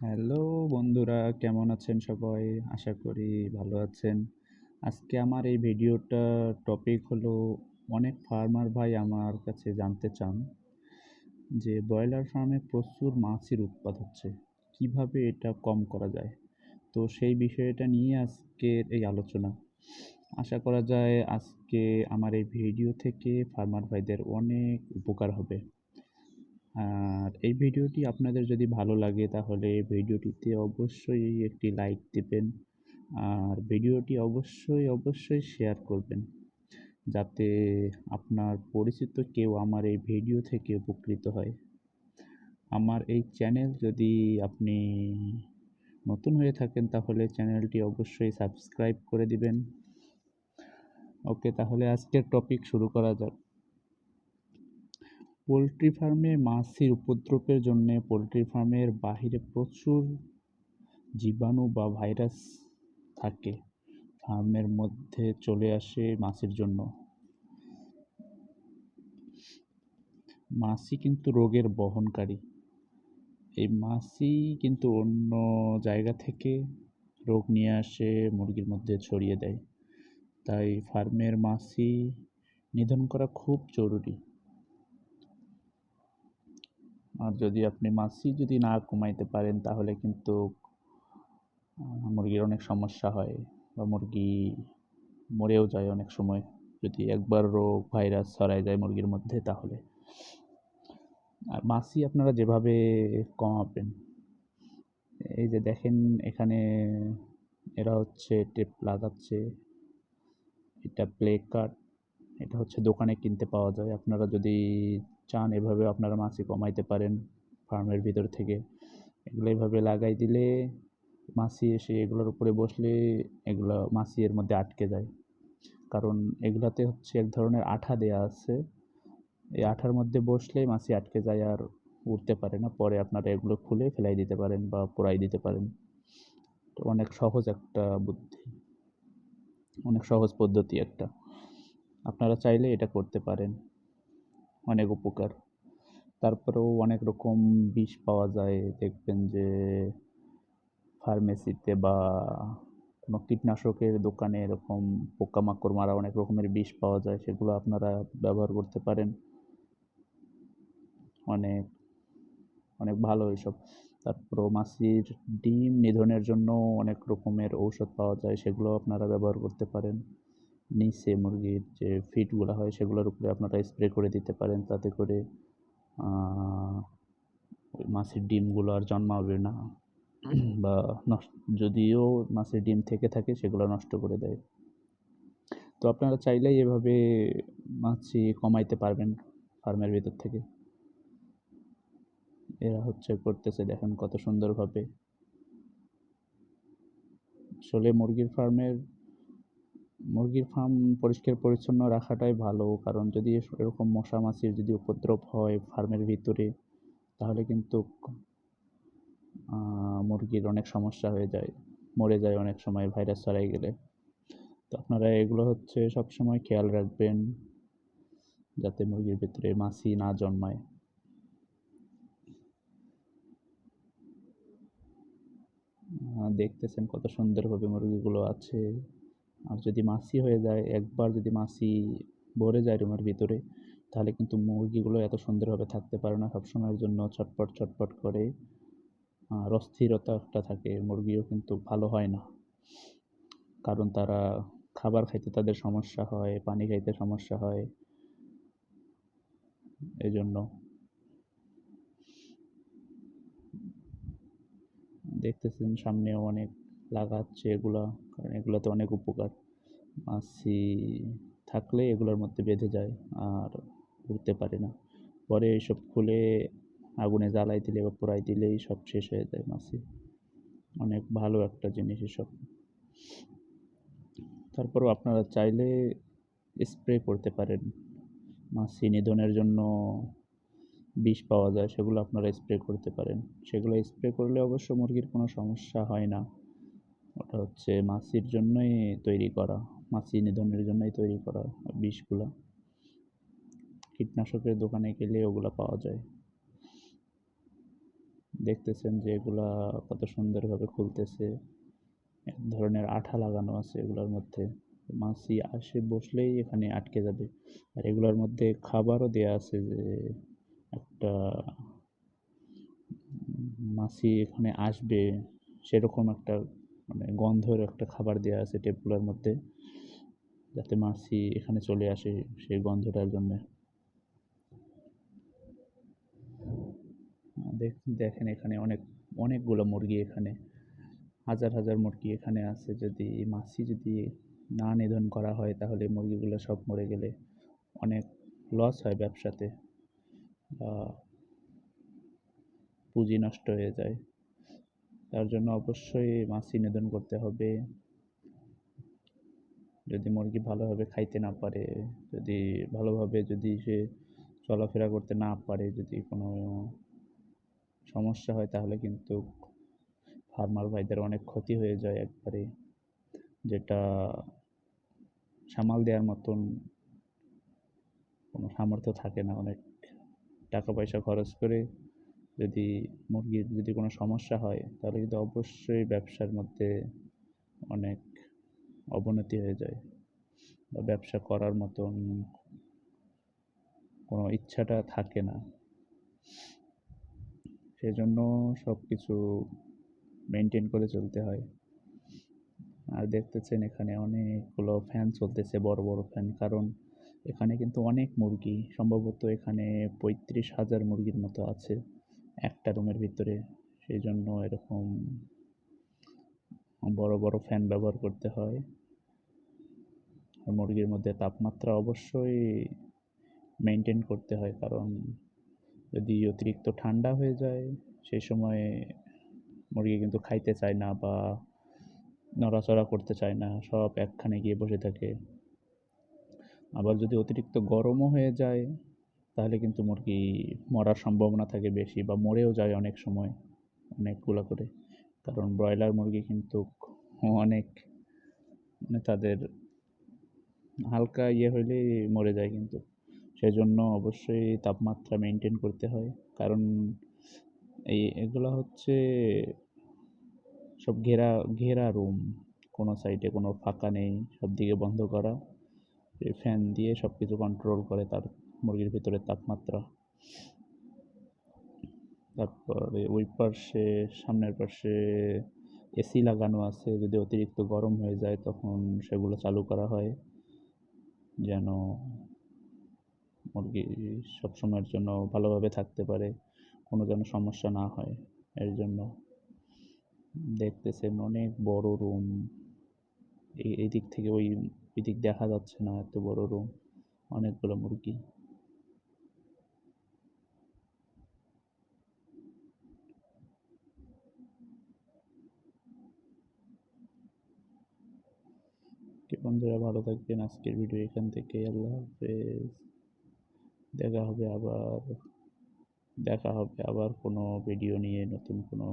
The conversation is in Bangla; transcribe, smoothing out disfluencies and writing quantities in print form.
হ্যালো বন্ধুরা, কেমন আছেন সবাই? আশা করি ভালো আছেন। আজকে আমার এই ভিডিওটা টপিক হলো, অনেক ফার্মার ভাই আমার কাছে জানতে চান যে ব্রয়লার ফার্মে প্রচুর মাছের উৎপাদ হচ্ছে। কিভাবে এটা কম করা যায়? তো সেই বিষয়টা নিয়ে আজকের এই আলোচনা। আশা করা যায় আজকে আমার এই ভিডিও থেকে ফার্মার ভাইদের অনেক উপকার হবে। আর এই ভিডিওটি আপনাদের যদি ভালো লাগে তাহলে ভিডিওটিতে অবশ্যই একটি লাইক দিবেন। আর ভিডিওটি অবশ্যই শেয়ার করবেন, যাতে আপনার পরিচিত কেউ আমার এই ভিডিও থেকে উপকৃত হয়। আমার এই চ্যানেল যদি আপনি নতুন হয়ে থাকেন তাহলে চ্যানেলটি অবশ্যই সাবস্ক্রাইব করে দিবেন। ওকে, তাহলে আজকের টপিক শুরু করা যাক। পোলট্রি ফার্মে মাছির উপদ্রবের জন্য পোলট্রি ফার্মের বাহিরে প্রচুর জীবাণু বা ভাইরাস থাকে, ফার্মের মধ্যে চলে আসে মাছির জন্য। মাছি কিন্তু রোগের বহনকারী। এই মাছি কিন্তু অন্য জায়গা থেকে রোগ নিয়ে আসে, মুরগির মধ্যে ছড়িয়ে দেয়। তাই ফার্মের মাছি নিধন করা খুব জরুরি। আর যদি আপনি মাছি যদি না কমাইতে পারেন তাহলে কিন্তু মুরগির অনেক সমস্যা হয়, বা মুরগি মরেও যায় অনেক সময় যদি একবার রোগ ভাইরাস ছড়ায় যায় মুরগির মধ্যে। তাহলে আর মাছি আপনারা যেভাবে কমাবেন, এই যে দেখেন এখানে এরা হচ্ছে টেপ লাগাচ্ছে, এটা প্লে কার্ড, এটা হচ্ছে দোকানে কিনতে পাওয়া যায়। আপনারা যদি চান এভাবে আপনারা মাছি কমাইতে পারেন ফার্মের ভিতর থেকে। এগুলো এভাবে লাগাই দিলে মাছি এসে এগুলোর উপরে বসলে এগুলো মাছি এর মধ্যে আটকে যায়। কারণ এগুলাতে হচ্ছে এক ধরনের আঠা দেয়া আছে, এই আঠার মধ্যে বসলে মাছি আটকে যায় আর উঠতে পারে না। পরে আপনারা এগুলো খুলে ফেলাই দিতে পারেন বা পোড়াই দিতে পারেন। তো অনেক সহজ একটা বুদ্ধি, অনেক সহজ পদ্ধতি একটা। আপনারা চাইলে এটা করতে পারেন, অনেক উপকার। তারপরেও অনেক রকম বিষ পাওয়া যায়, দেখবেন যে ফার্মেসিতে বা কোনো কীটনাশকের দোকানে এরকম পোকামাকড় মারা অনেক রকমের বিষ পাওয়া যায়, সেগুলো আপনারা ব্যবহার করতে পারেন। অনেক অনেক ভালো এসব। তারপরও মাছির ডিম নিধনের জন্য অনেক রকমের ঔষধ পাওয়া যায়, সেগুলো আপনারা ব্যবহার করতে পারেন। নিচে মুরগির যে ফিডগুলো হয় সেগুলোর উপরে আপনারা স্প্রে করে দিতে পারেন, তাতে করে ওই মাছির ডিমগুলো আর জন্মাবে না, বা যদিও মাছের ডিম থেকে থাকে সেগুলো নষ্ট করে দেয়। তো আপনারা চাইলেই এভাবে মাছি কমাইতে পারবেন ফার্মের ভিতর থেকে। এরা হচ্ছে করতেছে, দেখেন কত সুন্দরভাবে। আসলে মুরগির ফার্ম পরিষ্কার পরিচ্ছন্ন রাখাটাই ভালো, কারণ যদি এরকম মশা মাছির যদি উপদ্রব হয় ফার্মের ভিতরে তাহলে কিন্তু মুরগির অনেক সমস্যা হয়ে যায়, মরে যায় অনেক সময় ভাইরাস ছড়াই গেলে। তো আপনারা এগুলো হচ্ছে সবসময় খেয়াল রাখবেন যাতে মুরগির ভিতরে মাছি না জন্মায়। দেখতেছেন কত সুন্দরভাবে মুরগিগুলো আছে। আর যদি মাছি হয়ে যায়, একবার যদি মাছি ভরে যায় রুমের ভিতরে, তাহলে কিন্তু মুরগিগুলো এত সুন্দরভাবে থাকতে পারে না, সবসময়ের জন্য ছটপট ছটপট করে। আর অস্থিরতা একটা থাকে, মুরগিও কিন্তু ভালো হয় না, কারণ তারা খাবার খাইতে তাদের সমস্যা হয়, পানি খাইতে সমস্যা হয়। এই জন্য দেখতেছেন সামনেও অনেক লাগাচ্ছে এগুলা, কারণ এগুলাতে অনেক উপকার। মাছি থাকলে এগুলোর মধ্যে বেঁধে যায় আর উড়তে পারে না। পরে এইসব খুলে আগুনে জ্বালাই দিলে বা পোড়াই দিলেই সব শেষ হয়ে যায় মাছি। অনেক ভালো একটা জিনিস এসব। তারপরেও আপনারা চাইলে স্প্রে করতে পারেন, মাছি নিধনের জন্য বিষ পাওয়া যায়, সেগুলো আপনারা স্প্রে করতে পারেন। সেগুলো স্প্রে করলে অবশ্য মুরগির কোনো সমস্যা হয় না। ওটা হচ্ছে মাছির জন্যই তৈরি করা, মাছি নিধনের জন্যই তৈরি করা বিষগুলা। কীটনাশকের দোকানে গেলে ওগুলো পাওয়া যায়। দেখতেছেন যে এগুলা কত সুন্দরভাবে খুলতেছে। এক ধরনের আঠা লাগানো আছে এগুলার মধ্যে। মাছি আসে বসলেই এখানে আটকে যাবে। আর এগুলার মধ্যে খাবারও দেয়া আছে যে একটা মাছি এখানে আসবে সেরকম একটা মানে গন্ধের একটা খাবার দেয়া আছে টেপগুলোর মধ্যে, যাতে মাছি এখানে চলে আসে সেই গন্ধটার জন্যে। দেখেন এখানে অনেকগুলো মুরগি এখানে, হাজার হাজার মুরগি এখানে আছে। যদি মাছি যদি না নিধন করা হয় তাহলে মুরগিগুলো সব মরে গেলে অনেক লস হয় ব্যবসাতে, বা পুঁজি নষ্ট হয়ে যায়। তার জন্য অবশ্যই মাছি নিধন করতে হবে। যদি মুরগি ভালোভাবে খাইতে না পারে, যদি ভালোভাবে যদি সে চলাফেরা করতে না পারে, যদি কোনো সমস্যা হয় তাহলে কিন্তু ফার্মার ভাইদের অনেক ক্ষতি হয়ে যায় একবারে, যেটা সামাল দেওয়ার মতন কোনো সামর্থ্য থাকে না। অনেক টাকা পয়সা খরচ করে যদি মুরগির যদি কোনো সমস্যা হয় তাহলে কিন্তু অবশ্যই ব্যবসার মধ্যে অনেক অবনতি হয়ে যায়, বা ব্যবসা করার মতন কোনো ইচ্ছাটা থাকে না। সেজন্য সব কিছু মেনটেন করে চলতে হয়। আর দেখতেছেন এখানে অনেকগুলো ফ্যান চলতেছে, বড় বড় ফ্যান, কারণ এখানে কিন্তু অনেক মুরগি, সম্ভবত এখানে 35,000 মুরগির মতো আছে একটা রুমের ভিতরে। সেই জন্য এরকম বড় বড় ফ্যান ব্যবহার করতে হয়। আর মুরগির মধ্যে তাপমাত্রা অবশ্যই মেনটেন করতে হয়, কারণ যদি অতিরিক্ত ঠান্ডা হয়ে যায় সেই সময় মুরগি কিন্তু খাইতে চায় না বা নড়াচড়া করতে চায় না, সব একখানে গিয়ে বসে থাকে। আবার যদি অতিরিক্ত গরমও হয়ে যায় তাহলে কিন্তু মুরগি মরার সম্ভাবনা থাকে বেশি, বা মরেও যায় অনেক সময় অনেকগুলো করে। কারণ ব্রয়লার মুরগি কিন্তু অনেক মানে তাদের হালকা ইয়ে হইলেই মরে যায় কিন্তু। সেজন্য অবশ্যই তাপমাত্রা মেনটেন করতে হয়, কারণ এগুলা হচ্ছে সব ঘেরা ঘেরা রুম, কোনো সাইডে কোনো ফাঁকা নেই, সব দিকে বন্ধ করা। এই ফ্যান দিয়ে সব কিছু কন্ট্রোল করে তার মুরগির ভিতরে তাপমাত্রা। তারপরে ওই পাশে সামনের পাশে এসি লাগানো আছে, যদি অতিরিক্ত গরম হয়ে যায় তখন সেগুলো চালু করা হয়, যেন মুরগি সবসময়ের জন্য ভালোভাবে থাকতে পারে, কোনো যেন সমস্যা না হয়। এর জন্য দেখতেছেন অনেক বড় রুম, এই দিক থেকে ওই দিক দেখা যাচ্ছে না, এত বড় রুম, অনেকগুলো মুরগি। বন্ধুরা ভালো থাকবেন। আজকের ভিডিও এখান থেকে, আল্লাহ হাফেজ। দেখা হবে আবার দেখা হবে আবার কোনো ভিডিও নিয়ে, নতুন কোনো